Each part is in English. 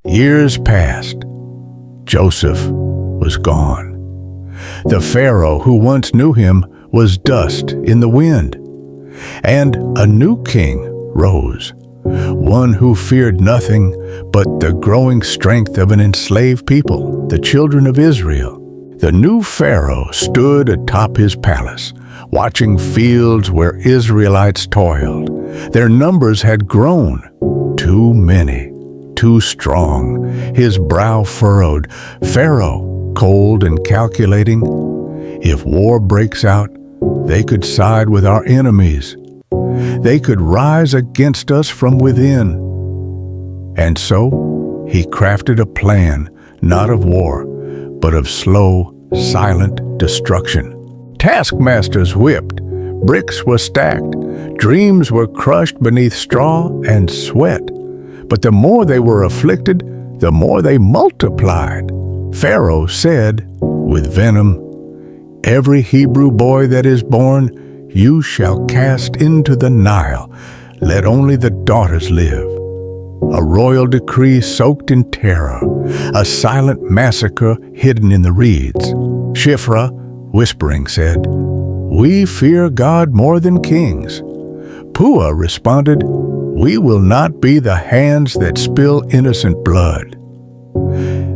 Years passed. Joseph was gone. The Pharaoh who once knew him was dust in the wind. And a new king rose, one who feared nothing but the growing strength of an enslaved people, the children of Israel. The new Pharaoh stood atop his palace, watching fields where Israelites toiled. Their numbers had grown, too many, too strong, his brow furrowed. Pharaoh, cold and calculating, if war breaks out, they could side with our enemies. They could rise against us from within. And so he crafted a plan, not of war, but of slow, silent destruction. Taskmasters whipped, bricks were stacked, dreams were crushed beneath straw and sweat. But the more they were afflicted, the more they multiplied. Pharaoh said, with venom, "Every Hebrew boy that is born, you shall cast into the Nile. Let only the daughters live." A royal decree soaked in terror, a silent massacre hidden in the reeds. Shiphrah, whispering, said, "We fear God more than kings." Puah responded, "We will not be the hands that spill innocent blood."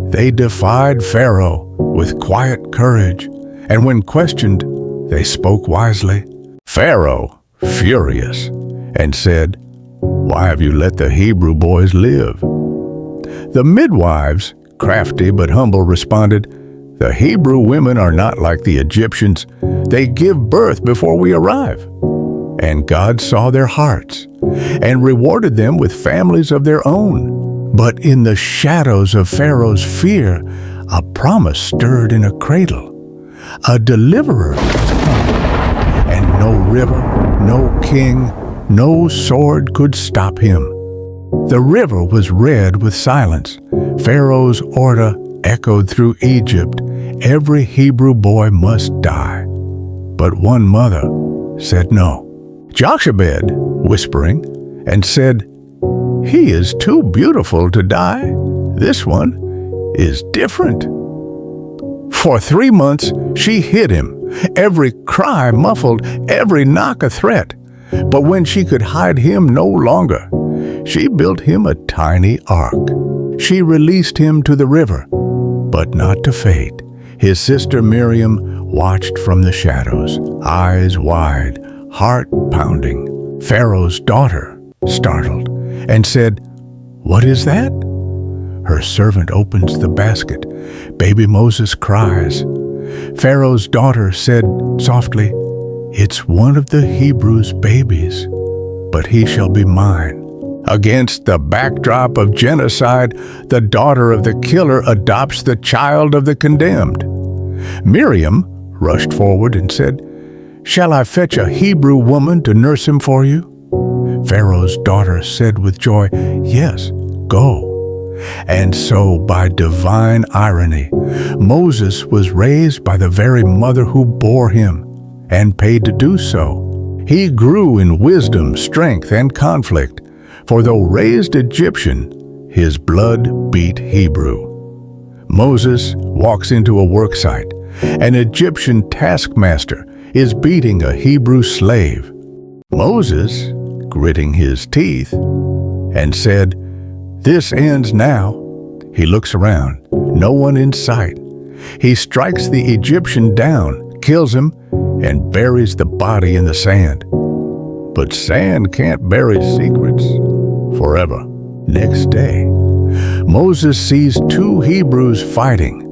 They defied Pharaoh with quiet courage, and when questioned, they spoke wisely. Pharaoh, furious, and said, "Why have you let the Hebrew boys live?" The midwives, crafty but humble, responded, "The Hebrew women are not like the Egyptians. They give birth before we arrive." And God saw their hearts and rewarded them with families of their own. But in the shadows of Pharaoh's fear, a promise stirred in a cradle. A deliverer was coming, and no river, no king, no sword could stop him. The river was red with silence. Pharaoh's order echoed through Egypt. Every Hebrew boy must die. But one mother said no. Jochebed, whispering, and said, "He is too beautiful to die. This one is different." For 3 months she hid him, every cry muffled, every knock a threat. But when she could hide him no longer, she built him a tiny ark. She released him to the river, but not to fate. His sister Miriam watched from the shadows, eyes wide, heart pounding. Pharaoh's daughter, startled, and said, "What is that?" Her servant opens the basket. Baby Moses cries. Pharaoh's daughter said softly, "It's one of the Hebrews' babies, but he shall be mine." Against the backdrop of genocide, the daughter of the killer adopts the child of the condemned. Miriam rushed forward and said, "Shall I fetch a Hebrew woman to nurse him for you?" Pharaoh's daughter said with joy, "Yes, go." And so, by divine irony, Moses was raised by the very mother who bore him, and paid to do so. He grew in wisdom, strength, and conflict, for though raised Egyptian, his blood beat Hebrew. Moses walks into a worksite. An Egyptian taskmaster is beating a Hebrew slave. Moses, gritting his teeth, and said, "This ends now." He looks around, no one in sight. He strikes the Egyptian down, kills him, and buries the body in the sand. But sand can't bury secrets forever. Next day, Moses sees 2 Hebrews fighting.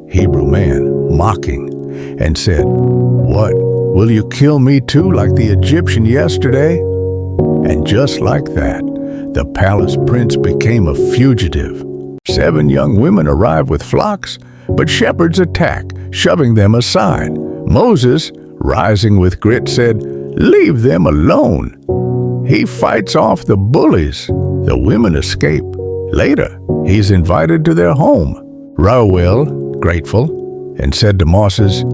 Hebrew man, mocking, and said, "What, will you kill me too like the Egyptian yesterday?" And just like that, the palace prince became a fugitive. 7 young women arrive with flocks, but shepherds attack, shoving them aside. Moses, rising with grit, said, "Leave them alone." He fights off the bullies. The women escape. Later, he's invited to their home. Reuel, grateful, and said to Moses,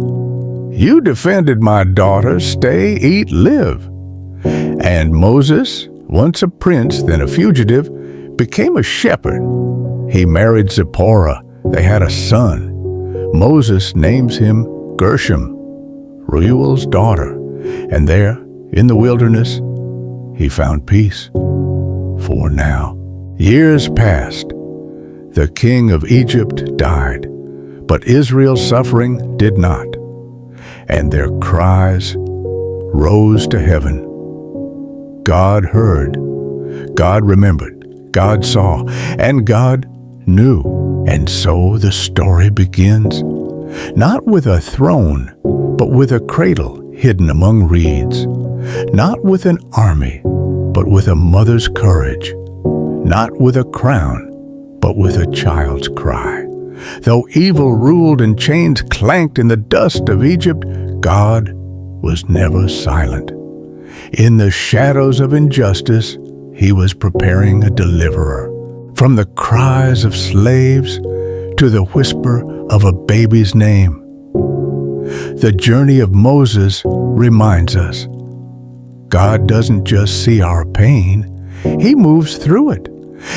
"You defended my daughter. Stay, eat, live." And Moses, once a prince, then a fugitive, became a shepherd. He married Zipporah. They had a son. Moses names him Gershom, Reuel's daughter, and there, in the wilderness, he found peace. For now. Years passed. The king of Egypt died, but Israel's suffering did not, and their cries rose to heaven. God heard, God remembered, God saw, and God knew. And so the story begins, not with a throne, but with a cradle hidden among reeds, not with an army, but with a mother's courage, not with a crown, but with a child's cry. Though evil ruled and chains clanked in the dust of Egypt, God was never silent. In the shadows of injustice, he was preparing a deliverer. From the cries of slaves to the whisper of a baby's name. The journey of Moses reminds us, God doesn't just see our pain, he moves through it.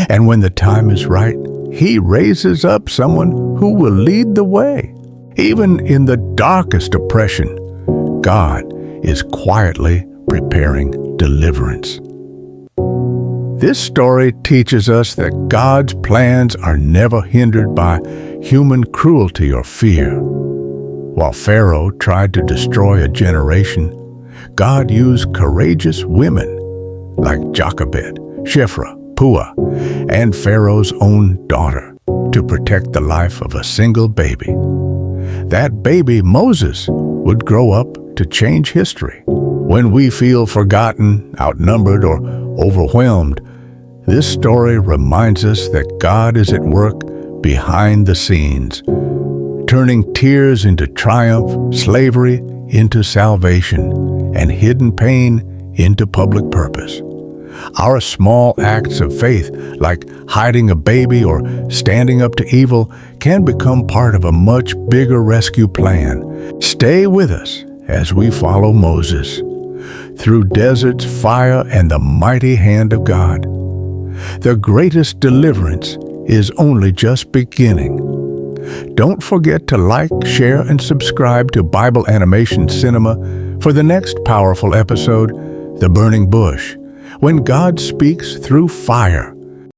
And when the time is right, he raises up someone who will lead the way. Even in the darkest oppression, God is quietly preparing deliverance. This story teaches us that God's plans are never hindered by human cruelty or fear. While Pharaoh tried to destroy a generation, God used courageous women like Jochebed, Shiphrah, Puah, and Pharaoh's own daughter to protect the life of a single baby. That baby, Moses, would grow up to change history. When we feel forgotten, outnumbered, or overwhelmed, this story reminds us that God is at work behind the scenes, turning tears into triumph, slavery into salvation, and hidden pain into public purpose. Our small acts of faith, like hiding a baby or standing up to evil, can become part of a much bigger rescue plan. Stay with us as we follow Moses through deserts, fire, and the mighty hand of God. The greatest deliverance is only just beginning. Don't forget to like, share, and subscribe to Bible Animation Cinema for the next powerful episode, The Burning Bush, when God speaks through fire.